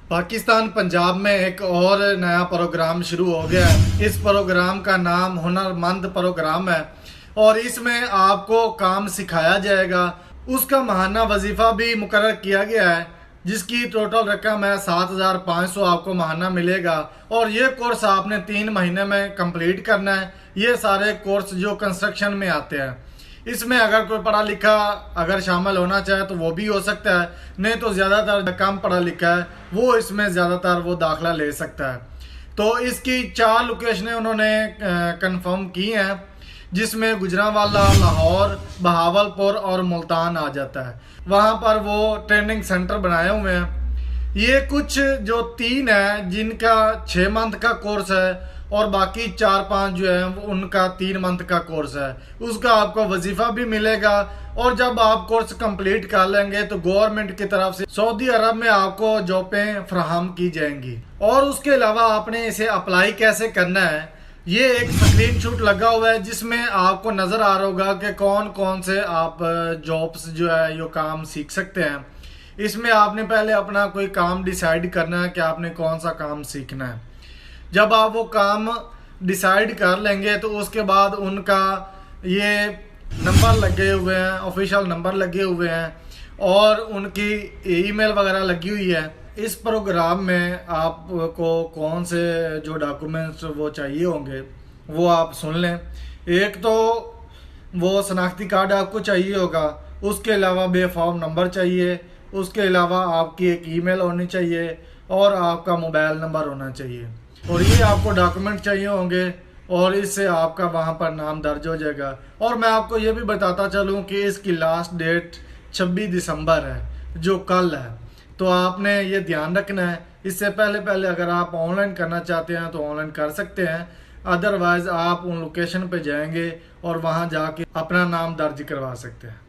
पाकिस्तान पंजाब में एक और नया प्रोग्राम शुरू हो गया है। इस प्रोग्राम का नाम हुनरमंद प्रोग्राम है और इसमें आपको काम सिखाया जाएगा। उसका माहाना वजीफ़ा भी मुकर्रर किया गया है जिसकी टोटल रकम है 7,500 आपको माहाना मिलेगा और ये कोर्स आपने 3 महीने में कंप्लीट करना है। ये सारे कोर्स जो कंस्ट्रक्शन में आते हैं, इसमें अगर कोई पढ़ा लिखा अगर शामिल होना चाहे तो वो भी हो सकता है, नहीं तो ज़्यादातर कम पढ़ा लिखा है वो इसमें ज़्यादातर वो दाखला ले सकता है। तो इसकी 4 लोकेशनें उन्होंने कंफर्म की हैं जिसमें गुजरांवाला, लाहौर, बहावलपुर और मुल्तान आ जाता है। वहाँ पर वो ट्रेनिंग सेंटर बनाए हुए हैं। ये कुछ जो 3 है जिनका 6 मंथ का कोर्स है और बाकी 4-5 जो है उनका 3 मंथ का कोर्स है। उसका आपको वजीफा भी मिलेगा और जब आप कोर्स कंप्लीट कर लेंगे तो गवर्नमेंट की तरफ से सऊदी अरब में आपको जॉबें फराहम की जाएंगी। और उसके अलावा आपने इसे अप्लाई कैसे करना है, ये एक स्क्रीनशॉट लगा हुआ है जिसमें आपको नजर आ रहा होगा कि कौन कौन से आप जॉब्स जो है यो काम सीख सकते हैं। इसमें आपने पहले अपना कोई काम डिसाइड करना है कि आपने कौन सा काम सीखना है। जब आप वो काम डिसाइड कर लेंगे तो उसके बाद उनका ये नंबर लगे हुए हैं, ऑफिशियल नंबर लगे हुए हैं और उनकी ईमेल वगैरह लगी हुई है। इस प्रोग्राम में आपको कौन से जो डॉक्यूमेंट्स वो चाहिए होंगे वो आप सुन लें। एक तो वो शनाख्ती कार्ड आपको चाहिए होगा, उसके अलावा बेफॉर्म नंबर चाहिए, उसके अलावा आपकी एक ईमेल होनी चाहिए और आपका मोबाइल नंबर होना चाहिए और ये आपको डॉक्यूमेंट चाहिए होंगे और इससे आपका वहाँ पर नाम दर्ज हो जाएगा। और मैं आपको ये भी बताता चलूँ कि इसकी लास्ट डेट 26 दिसंबर है जो कल है, तो आपने ये ध्यान रखना है। इससे पहले अगर आप ऑनलाइन करना चाहते हैं तो ऑनलाइन कर सकते हैं, अदरवाइज़ आप उन लोकेशन पे जाएंगे और वहाँ जाके अपना नाम दर्ज करवा सकते हैं।